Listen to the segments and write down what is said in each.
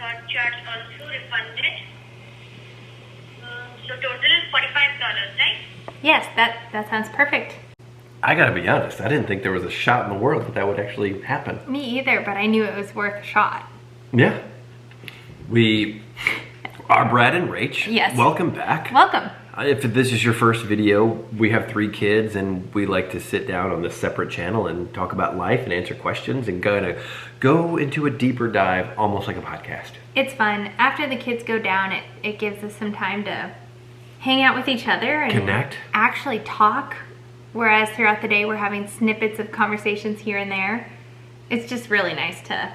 thought charge also refunded. So total $45, right? Yes, that sounds perfect. I gotta be honest, I didn't think there was a shot in the world that would actually happen. Me either, but I knew it was worth a shot. Yeah. We are Brad and Rach. Yes. Welcome back. Welcome. If this is your first video, we have 3 kids and we like to sit down on this separate channel and talk about life and answer questions and go into a deeper dive, almost like a podcast. It's fun. After the kids go down, it gives us some time to hang out with each other and connect. Actually talk. Whereas throughout the day, we're having snippets of conversations here and there. It's just really nice to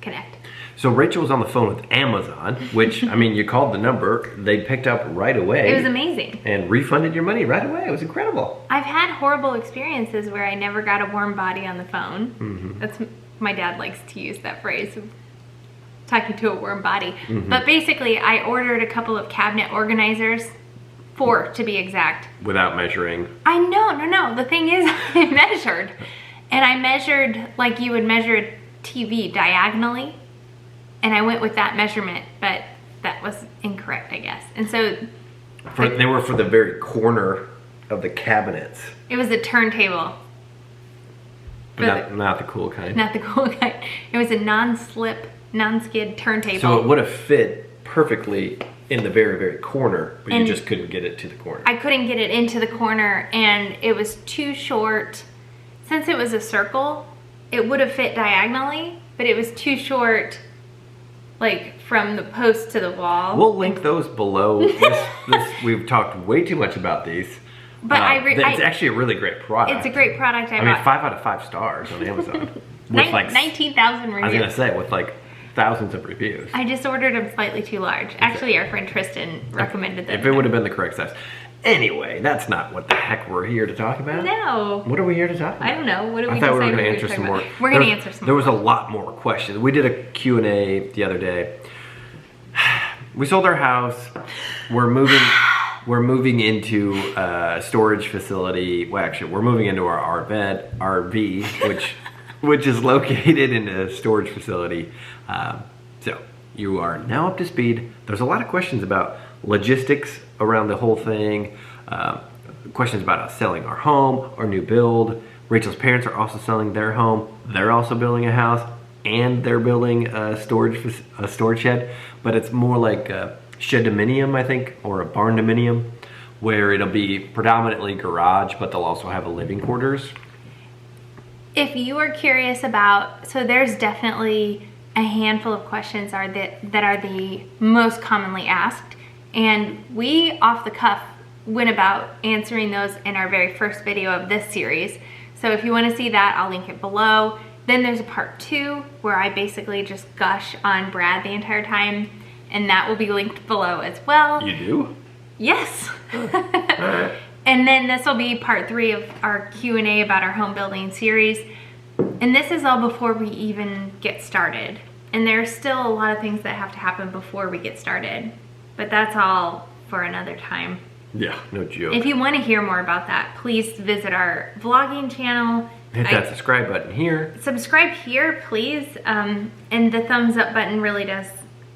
connect. So Rachel was on the phone with Amazon, which, I mean, you called the number, they picked up right away. It was amazing. And refunded your money right away. It was incredible. I've had horrible experiences where I never got a warm body on the phone. Mm-hmm. My dad likes to use that phrase, talking to a warm body. Mm-hmm. But basically, I ordered a couple of cabinet organizers, 4 to be exact. Without measuring. No. The thing is, I measured. And I measured like you would measure a TV diagonally. And I went with that measurement, but that was incorrect, I guess. And so... They were for the very corner of the cabinets. It was a turntable. Not the cool kind. Not the cool kind. It was a non-slip, non-skid turntable. So it would have fit perfectly in the very, very corner, but you just couldn't get it to the corner. I couldn't get it into the corner, and it was too short. Since it was a circle, it would have fit diagonally, but it was too short... like from the post to the wall. We'll link those below. We've talked way too much about these. But it's actually a really great product. It's a great product. I mean, 5 out of 5 stars on Amazon. With 19,000 reviews. I was gonna say, with like thousands of reviews. I just ordered them slightly too large. Actually, our friend Tristan recommended them. If it would have been the correct size. Anyway, that's not what the heck we're here to talk about. No. What are we here to talk about? I don't know. What do we I thought we were decide going to answer some more. We're going to answer some more. There was a lot more questions. We did a Q&A the other day. We sold our house. We're moving into a storage facility. Well, actually, we're moving into our RV, which is located in a storage facility. So you are now up to speed. There's a lot of questions about logistics around the whole thing. Questions about us selling our home, our new build. Rachel's parents are also selling their home. They're also building a house, and they're building a storage shed. But it's more like a shed-dominium, I think, or a barn-dominium, where it'll be predominantly garage, but they'll also have a living quarters. If you are curious about, so there's definitely a handful of questions that are the most commonly asked. And we, off the cuff, went about answering those in our very first video of this series. So if you want to see that, I'll link it below. Then there's a part 2 where I basically just gush on Brad the entire time. And that will be linked below as well. You do? Yes. All right. And then this will be part 3 of our Q&A about our home building series. And this is all before we even get started. And there's still a lot of things that have to happen before we get started. But that's all for another time. Yeah, no joke. If you want to hear more about that, please visit our vlogging channel. Hit that subscribe button here. Subscribe here, please. And the thumbs up button really does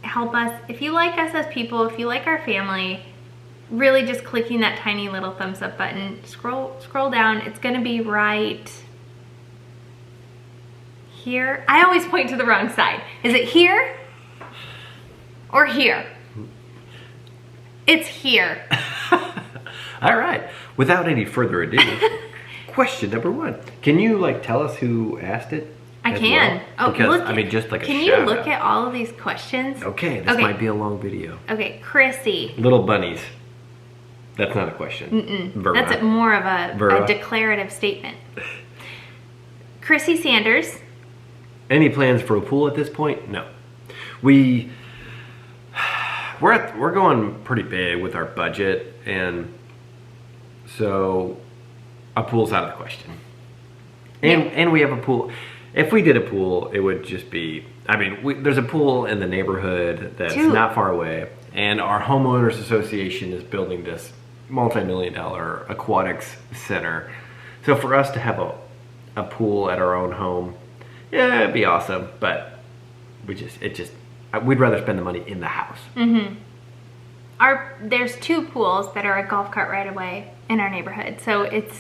help us. If you like us as people, if you like our family, really just clicking that tiny little thumbs up button. Scroll down. It's going to be right here. I always point to the wrong side. Is it here or here? It's here. All right. Without any further ado, question number 1. Can you tell us who asked it? I can. Well? Because just like a can you look at all of these questions? Okay, this might be a long video. Okay, Chrissy. Little bunnies. That's not a question. That's more of a declarative statement. Chrissy Sanders. Any plans for a pool at this point? No. We're going pretty big with our budget, and so a pool's out of the question. And we have a pool. If we did a pool, it would just be, there's a pool in the neighborhood that's not far away, and our homeowners association is building this multi-million-dollar aquatics center. So for us to have a pool at our own home, yeah, it'd be awesome, but we'd rather spend the money in the house. There's 2 pools that are a golf cart right away in our neighborhood, so it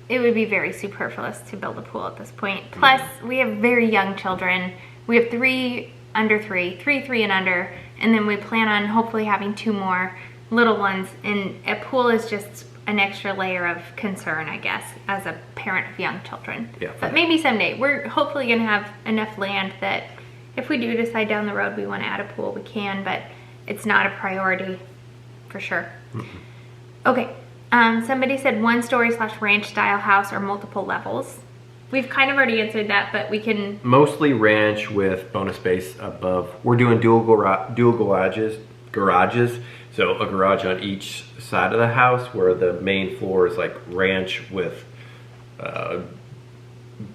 would be very superfluous to build a pool at this point. Plus, we have very young children. We have 3 under 3, 3 and under, and then we plan on hopefully having 2 more little ones, and a pool is just an extra layer of concern, I guess, as a parent of young children. Yeah. But maybe someday. We're hopefully going to have enough land that if we do decide down the road we want to add a pool, we can, but it's not a priority for sure. Okay. Somebody said 1-story/ranch style house or multiple levels. We've kind of already answered that, but we can... Mostly ranch with bonus space above. We're doing dual garages. So a garage on each side of the house, where the main floor is like ranch with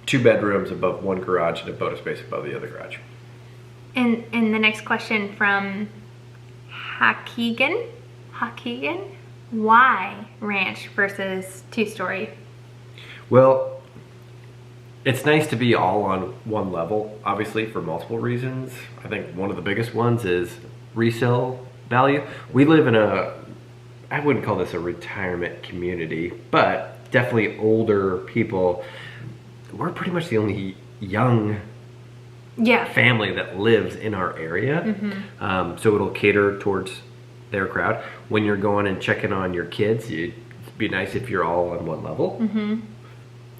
2 bedrooms above 1 garage and a bonus space above the other garage. And the next question from Hakegan, why ranch versus 2-story? Well, it's nice to be all on one level, obviously, for multiple reasons. I think one of the biggest ones is resale value. We live in I wouldn't call this a retirement community, but definitely older people. We're pretty much the only young family that lives in our area. So it'll cater towards their crowd. When you're going and checking on your kids, it'd be nice if you're all on one level.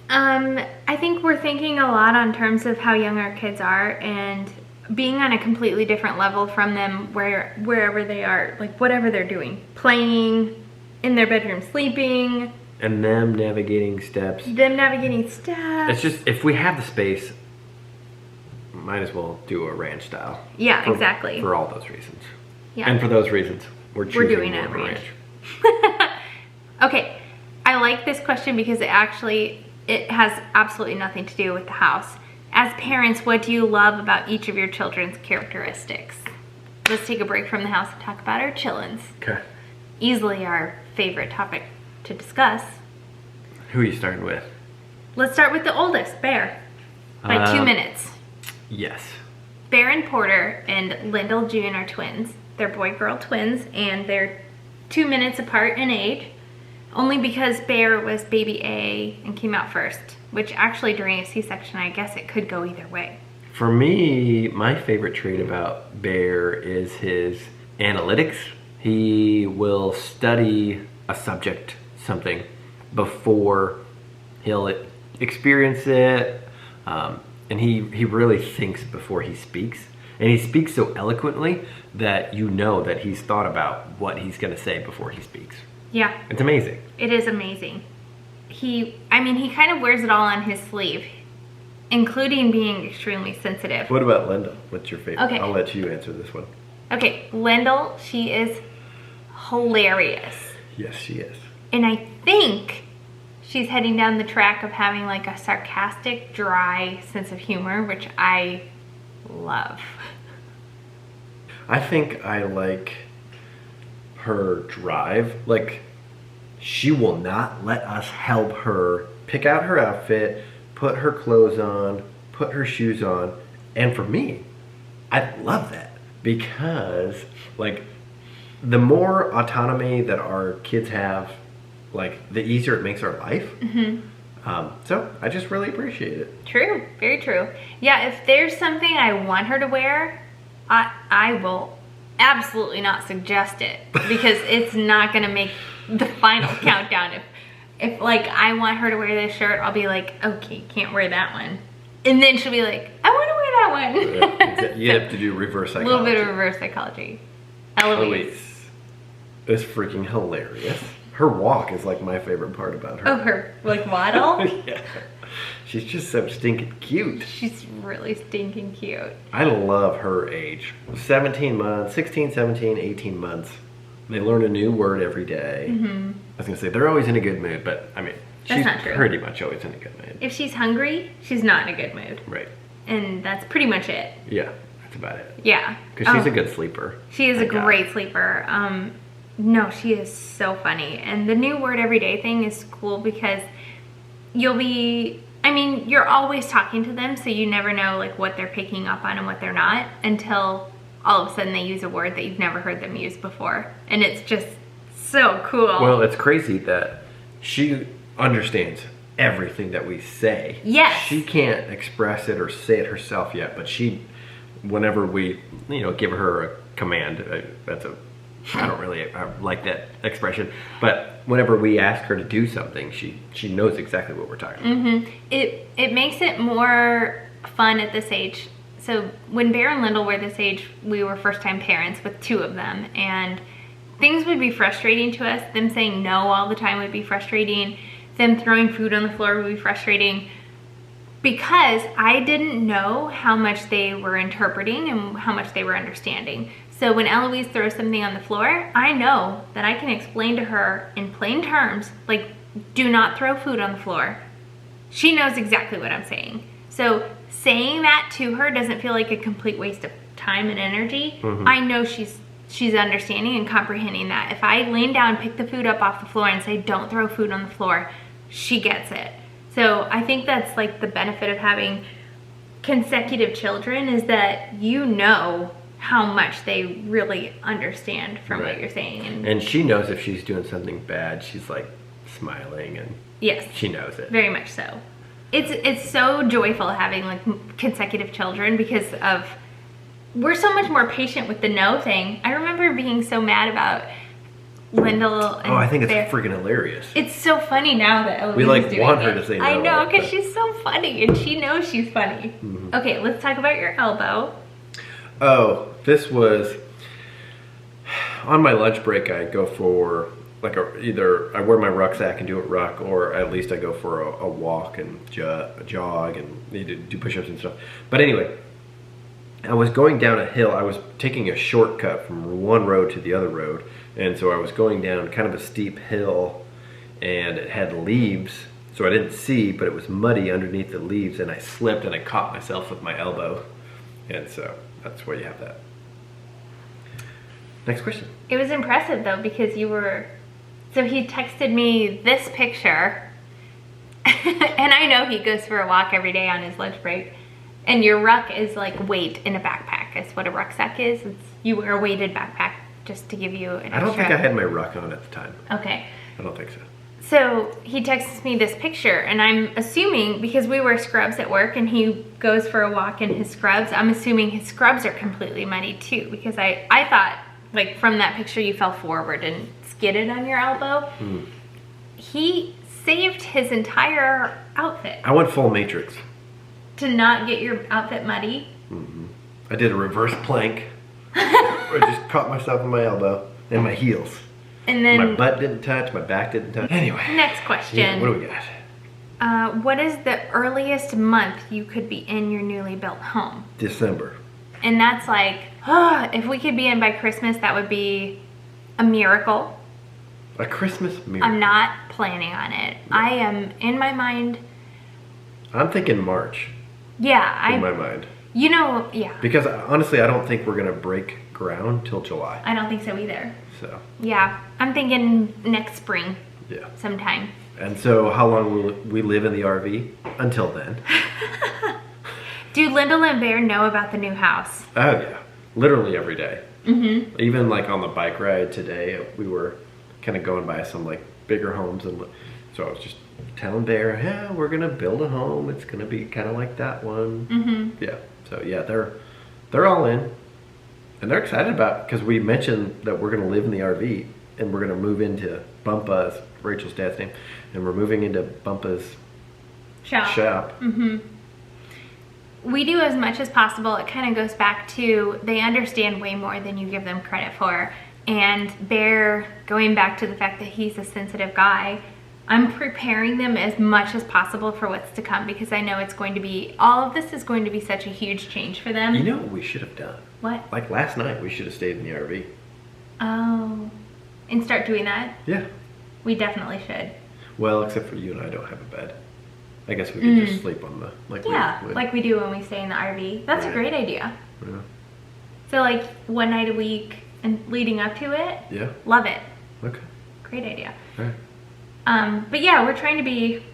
I think we're thinking a lot on terms of how young our kids are and being on a completely different level from them wherever they are, like whatever they're doing. Playing, in their bedroom sleeping. And them navigating steps. It's just, if we have the space, might as well do a ranch style. Yeah, exactly. For all those reasons. Yeah. And for those reasons, we're doing it ranch. Okay, I like this question because it has absolutely nothing to do with the house. As parents, what do you love about each of your children's characteristics? Let's take a break from the house and talk about our chillins. Okay. Easily our favorite topic to discuss. Who are you starting with? Let's start with the oldest, Bear, by 2 minutes. Yes. Bear and Porter and Lyndall June are twins. They're boy-girl twins, and they're 2 minutes apart in age, only because Bear was baby A and came out first, which actually during a C-section, I guess it could go either way. For me, my favorite trait about Bear is his analytics. He will study a subject, something, before he'll experience it, and he really thinks before he speaks. And he speaks so eloquently that you know that he's thought about what he's going to say before he speaks. Yeah. It's amazing. It is amazing. He kind of wears it all on his sleeve, including being extremely sensitive. What about Lyndall? What's your favorite? Okay. I'll let you answer this one. Okay, Lyndall, she is hilarious. Yes, she is. And I think she's heading down the track of having like a sarcastic, dry sense of humor, which I love. I think I like her drive. Like, she will not let us help her pick out her outfit, put her clothes on, put her shoes on. And for me, I love that, because like the more autonomy that our kids have, like the easier it makes our life. So I just really appreciate it. True, very true. Yeah, if there's something I want her to wear, I will absolutely not suggest it, because it's not gonna make the final countdown. If like I want her to wear this shirt, I'll be like, okay, can't wear that one. And then she'll be like, I want to wear that one. You have to do reverse psychology. A little bit of reverse psychology. Eloise is freaking hilarious. Her walk is like my favorite part about her. Oh, her like waddle? Yeah. She's just so stinking cute. She's really stinking cute. I love her age. 17 months, 16, 17, 18 months. They learn a new word every day. I was going to say, they're always in a good mood, but I mean, she's pretty much always in a good mood. If she's hungry, she's not in a good mood. Right. And that's pretty much it. Yeah, that's about it. Yeah. Because she's a good sleeper. She is a great sleeper. No, she is so funny. And the new word every day thing is cool, because you're always talking to them, so you never know like what they're picking up on and what they're not until all of a sudden they use a word that you've never heard them use before. And it's just so cool. Well, it's crazy that she understands everything that we say. Yes. She can't express it or say it herself yet, but whenever we, give her a command, I don't really like that expression, but whenever we ask her to do something, she knows exactly what we're talking about. It makes it more fun at this age. So when Bear and Lyndall were this age, we were first-time parents with 2 of them, and things would be frustrating to us. Them saying no all the time would be frustrating. Them throwing food on the floor would be frustrating, because I didn't know how much they were interpreting and how much they were understanding. So when Eloise throws something on the floor, I know that I can explain to her in plain terms, like, do not throw food on the floor. She knows exactly what I'm saying. So saying that to her doesn't feel like a complete waste of time and energy. I know she's understanding and comprehending that. If I lean down, pick the food up off the floor and say, don't throw food on the floor, she gets it. So I think that's like the benefit of having consecutive children, is that you know how much they really understand from what you're saying. And she knows if she's doing something bad, she's like smiling, and yes, she knows it. Very much so. It's so joyful having like consecutive children, because we're so much more patient with the no thing. I remember being so mad about Lyndall and I think it's Bear. freaking hilarious. It's so funny now that Eloise We like is doing want her it. to say no. I know, because she's so funny and she knows she's funny. Okay, let's talk about your elbow. Oh, this was on my lunch break. I go for like either I wear my rucksack and do a ruck, or at least I go for a walk and jog and need to do push-ups and stuff. But anyway, I was going down a hill. I was taking a shortcut from one road to the other road, and so I was going down kind of a steep hill, and it had leaves, so I didn't see, but it was muddy underneath the leaves, and I slipped and I caught myself with my elbow, and so that's why you have that. Next question. It was impressive though, because so he texted me this picture, and I know he goes for a walk every day on his lunch break, and your ruck is like weight in a backpack. It's what a rucksack is. You wear a weighted backpack just to give you an extra. I don't think I had my ruck on at the time. Okay. I don't think so. So he texts me this picture, and I'm assuming, because we wear scrubs at work and he goes for a walk in his scrubs, I'm assuming his scrubs are completely muddy too, because I thought, like, from that picture you fell forward and skidded on your elbow. He saved his entire outfit. I went full Matrix. To not get your outfit muddy. I did a reverse plank. I just caught myself in my elbow and my heels. And then my butt didn't touch, my back didn't touch. Anyway. Next question. Yeah, what do we got? What is the earliest month you could be in your newly built home? December. And that's like, if we could be in by Christmas, that would be a miracle. A Christmas miracle. I'm not planning on it. No. I am, in my mind. I'm thinking March. Yeah. In my mind. You know, yeah. Because honestly, I don't think we're going to break ground till July. I don't think so either. So. Yeah. I'm thinking next spring. Yeah. Sometime. And so how long will we live in the RV? Until then. Do Lyndall and Bear know about the new house? Oh yeah. Literally every day. Even like on the bike ride today, we were kind of going by some like bigger homes, and so I was just telling Bear, yeah, we're gonna build a home. It's gonna be kind of like that one. Yeah. So yeah, they're all in, and they're excited about, because we mentioned that we're gonna live in the RV and we're gonna move into Bumpa's, Rachel's dad's name, and we're moving into Bumpa's shop. We do as much as possible. It kind of goes back to, they understand way more than you give them credit for. And Bear, going back to the fact that he's a sensitive guy, I'm preparing them as much as possible for what's to come, because I know it's going to be, all of this is going to be such a huge change for them. You know what we should have done? What? Like last night, we should have stayed in the RV. Oh, and start doing that? Yeah. We definitely should. Well, except for you and I don't have a bed. I guess we could just sleep on the, like we do when we stay in the RV. That's a great idea. Yeah. So like one night a week and leading up to it. Yeah. Love it. Okay. Great idea. All right. But yeah, we're trying to be,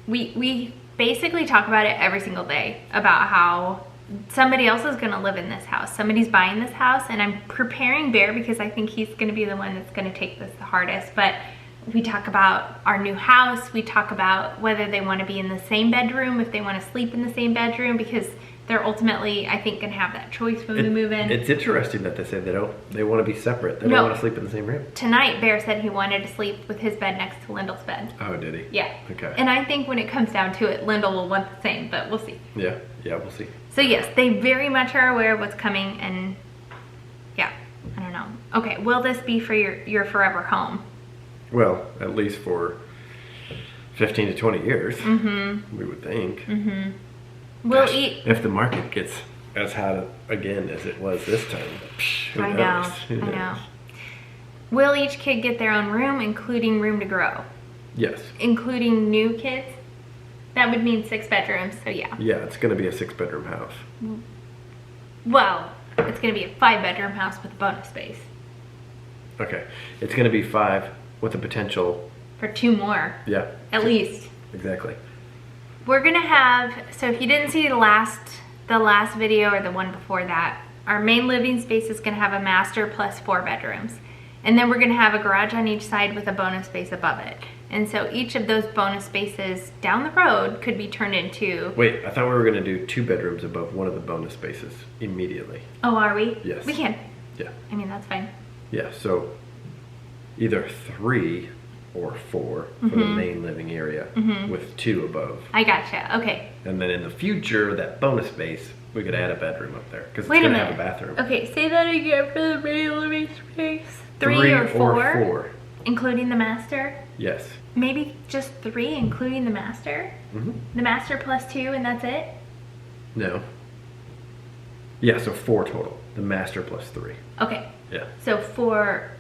we basically talk about it every single day, about how somebody else is going to live in this house. Somebody's buying this house, and I'm preparing Bear because I think he's going to be the one that's going to take this the hardest. But we talk about our new house. We talk about whether they want to be in the same bedroom, if they want to sleep in the same bedroom, because they're ultimately, I think, going to have that choice when we move in. It's interesting that they say they want to be separate. They don't want to sleep in the same room. Tonight, Bear said he wanted to sleep with his bed next to Lyndall's bed. Oh, did he? Yeah. Okay. And I think when it comes down to it, Lyndall will want the same, but we'll see. Yeah, we'll see. So yes, they very much are aware of what's coming, and yeah, I don't know. Okay, will this be for your forever home? Well, at least for 15 to 20 years, we would think. We'll Gosh, eat. If the market gets as hot again as it was this time, who knows? Who knows? I know. Will each kid get their own room, including room to grow? Yes. Including new kids? That would mean 6 bedrooms, so yeah. Yeah, it's going to be a 6-bedroom house. Well, it's going to be a 5-bedroom house with a bonus space. Okay. It's going to be 5 with the potential. For 2 more. Yeah. At least. Exactly. We're going to have, so if you didn't see the last video or the one before that, our main living space is going to have a master plus 4 bedrooms. And then we're going to have a garage on each side with a bonus space above it. And so each of those bonus spaces down the road could be turned into... Wait, I thought we were going to do 2 bedrooms above one of the bonus spaces immediately. Oh, are we? Yes. We can. Yeah. I mean, that's fine. Yeah, so either 3 or 4 for the main living area with 2 above. I gotcha. Okay. And then in the future, that bonus space, we could add a bedroom up there because it's Wait a going to minute. have a bathroom. Okay, say that again for the main living space. 3 3 or 4? 4. Including the master? Yes. Maybe just 3, including the master? The master plus 2, and that's it? No. Yeah, so 4 total. The master plus 3. Okay. Yeah. So 4...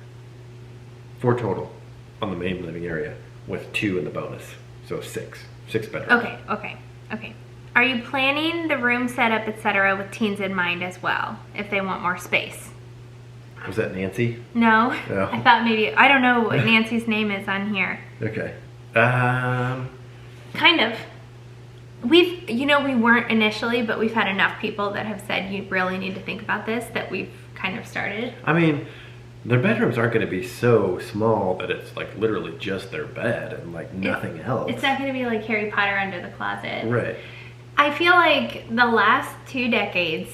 4 total on the main living area with 2 in the bonus. So 6. 6 bedrooms. Okay. Are you planning the room setup, etc., with teens in mind as well, if they want more space? Was that Nancy? No? No. I thought maybe... I don't know what Nancy's name is on here. Okay. Kind of. We weren't initially, but we've had enough people that have said you really need to think about this that we've kind of started. I mean, their bedrooms aren't going to be so small that it's like literally just their bed and like nothing else. It's not going to be like Harry Potter under the closet. Right. I feel like the last 2 decades,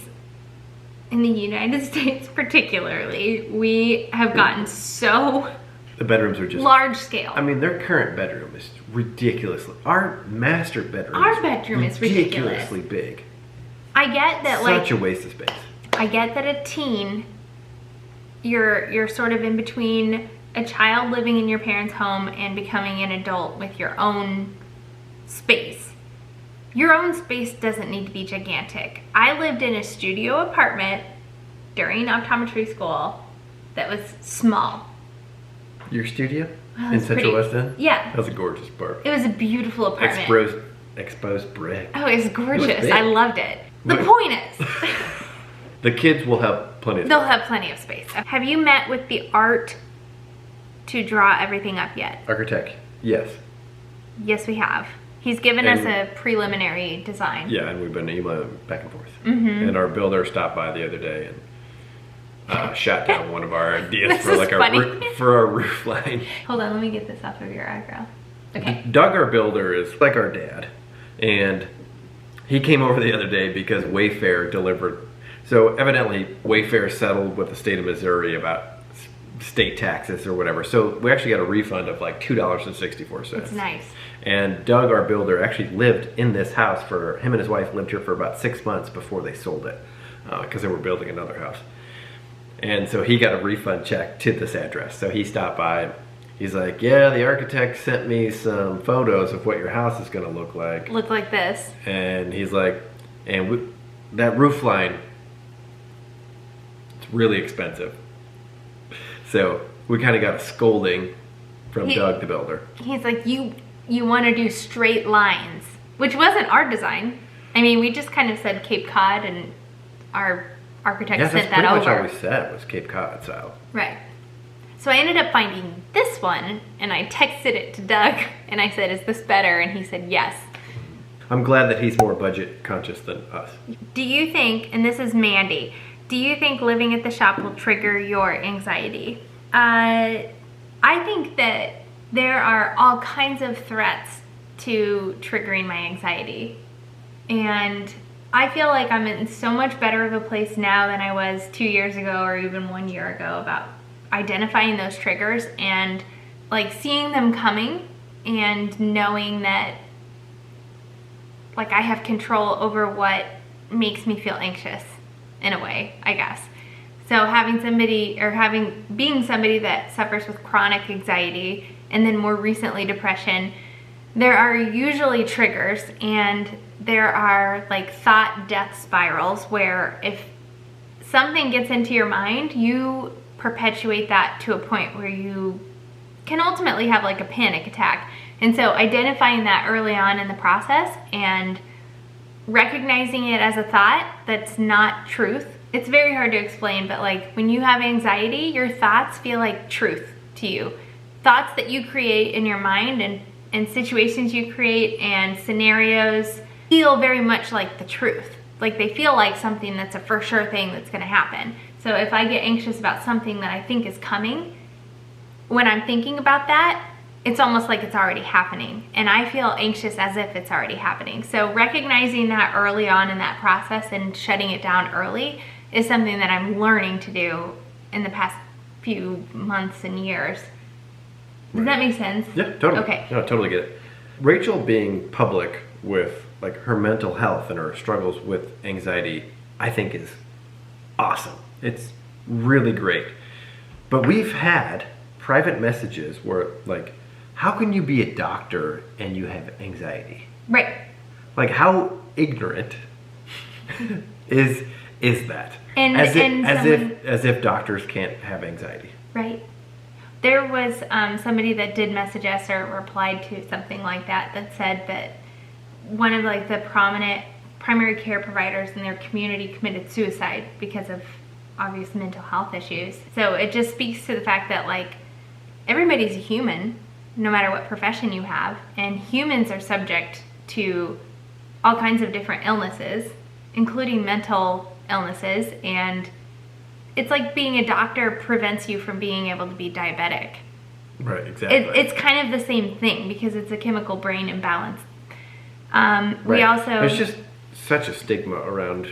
in the United States particularly, we have gotten so... The bedrooms are just... large scale. I mean, their current bedroom is ridiculously... Our master bedroom is ridiculously big. I get that, Such a waste of space. I get that a teen, you're sort of in between a child living in your parents' home and becoming an adult with your own space. Your own space doesn't need to be gigantic. I lived in a studio apartment during optometry school that was small. Your studio? Well, in it's Central pretty- West End? Yeah. That was a gorgeous part. It was a beautiful apartment. Exposed brick. Oh, it was gorgeous. big. I loved it. The What- point is, The kids will have plenty of they'll space. have plenty of space. Have you met with the art to draw everything up yet? Architect, yes. Yes, we have. He's given us And- a preliminary design. Yeah, and we've been emailing back and forth. And our builder stopped by the other day and shot down one of our ideas This for is like funny. for our roof line. Hold on, let me get this off of your eyebrow. Okay. Doug, our builder, is like our dad, and he came over the other day because Wayfair delivered. So evidently, Wayfair settled with the state of Missouri about state taxes or whatever. So we actually got a refund of like $2.64. It's nice. And Doug, our builder, actually lived in this house for him and his wife lived here for about 6 months before they sold it because they were building another house. And so he got a refund check to this address. So he stopped by. He's like, yeah, the architect sent me some photos of what your house is going to look like. Look like this. And he's like, that roof line, it's really expensive. So we kind of got a scolding from Doug, the builder. He's like, you want to do straight lines, which wasn't our design. I mean, we just kind of said Cape Cod, and our architect Yeah, sent that's that pretty over. much all we said was Cape Cod style. Right. So I ended up finding this one, and I texted it to Doug, and I said, is this better? And he said, yes. I'm glad that he's more budget conscious than us. Do you think, and this is Mandy, do you think living at the shop will trigger your anxiety? I think that there are all kinds of threats to triggering my anxiety. And I feel like I'm in so much better of a place now than I was 2 years ago or even 1 year ago about identifying those triggers and like seeing them coming and knowing that like I have control over what makes me feel anxious in a way, I guess. So having somebody or being somebody that suffers with chronic anxiety and then more recently depression, there are usually triggers and there are like thought death spirals where if something gets into your mind, you perpetuate that to a point where you can ultimately have like a panic attack. And so identifying that early on in the process and recognizing it as a thought that's not truth. It's very hard to explain, but like when you have anxiety, your thoughts feel like truth to you. Thoughts that you create in your mind and situations you create and scenarios feel very much like the truth. Like they feel like something that's a for sure thing that's gonna happen. So if I get anxious about something that I think is coming, when I'm thinking about that, it's almost like it's already happening. And I feel anxious as if it's already happening. So recognizing that early on in that process and shutting it down early is something that I'm learning to do in the past few months and years. Does that make sense? Yeah, totally. Okay. No, totally get it. Rachel being public with like her mental health and her struggles with anxiety, I think is awesome. It's really great. But we've had private messages where like, how can you be a doctor and you have anxiety? Right. Like how ignorant is that? And as if doctors can't have anxiety. Right. There was somebody that did message us or replied to something like that said that one of like the prominent primary care providers in their community committed suicide because of obvious mental health issues. So it just speaks to the fact that like everybody's a human, no matter what profession you have, and humans are subject to all kinds of different illnesses, including mental illnesses, and it's like being a doctor prevents you from being able to be diabetic. Right, exactly. It's kind of the same thing because it's a chemical brain imbalance. Right. We also... There's just such a stigma around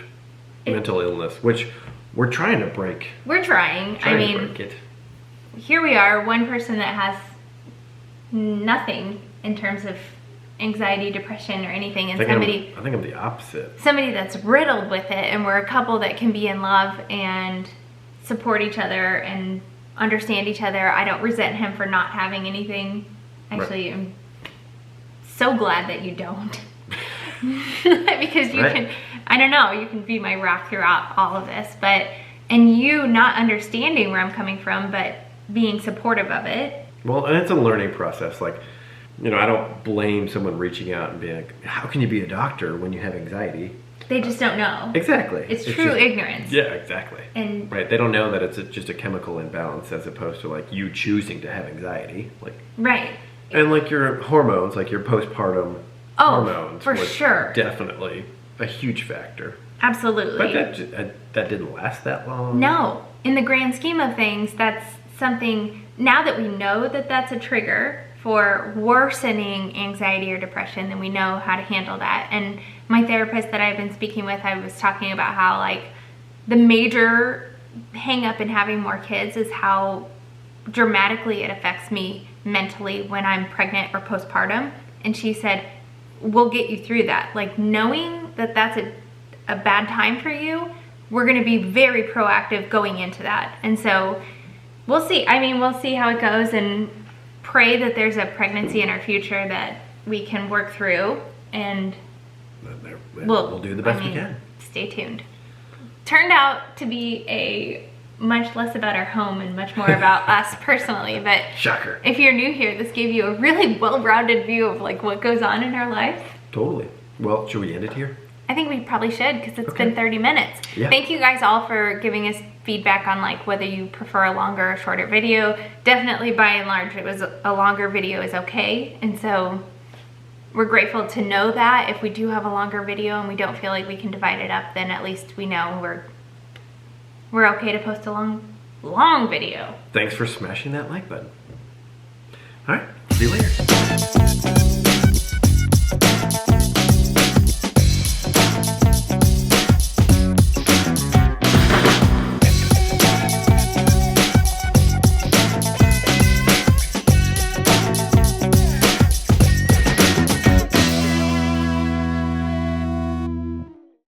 mental illness, which we're trying to break. We're trying. I mean, break it. Here we are, one person that has nothing in terms of anxiety, depression, or anything, and I think I'm the opposite. Somebody that's riddled with it, and we're a couple that can be in love and support each other and understand each other. I don't resent him for not having anything. Actually, right. I'm so glad that you don't. Because you can, I don't know, you can be my rock throughout all of this, and you not understanding where I'm coming from, but being supportive of it. Well, and it's a learning process. Like, you know, I don't blame someone reaching out and being like, how can you be a doctor when you have anxiety? They just don't know. Exactly. It's true ignorance. Yeah, exactly. And right, they don't know that it's just a chemical imbalance as opposed to like you choosing to have anxiety. Like right. And like your hormones, like your postpartum hormones, for sure, definitely a huge factor. Absolutely. But that didn't last that long. No, in the grand scheme of things, that's something. Now that we know that that's a trigger for worsening anxiety or depression, then we know how to handle that. And my therapist that I've been speaking with, I was talking about how like the major hang up in having more kids is how dramatically it affects me mentally when I'm pregnant or postpartum. And she said, we'll get you through that. Like knowing that that's a bad time for you, we're gonna be very proactive going into that. And so we'll see. I mean, we'll see how it goes and pray that there's a pregnancy in our future that we can work through, and we'll do the best we can. Stay tuned. Turned out to be a much less about our home and much more about us personally, but shocker. If you're new here, this gave you a really well-rounded view of like what goes on in our life. Totally. Well, should we end it here? I think we probably should because it's been 30 minutes. Yeah. Thank you guys all for giving us feedback on like whether you prefer a longer or shorter video. Definitely by and large, it was a longer video is okay. And so we're grateful to know that if we do have a longer video and we don't feel like we can divide it up, then at least we know we're okay to post a long video. Thanks for smashing that like button. All right, see you later.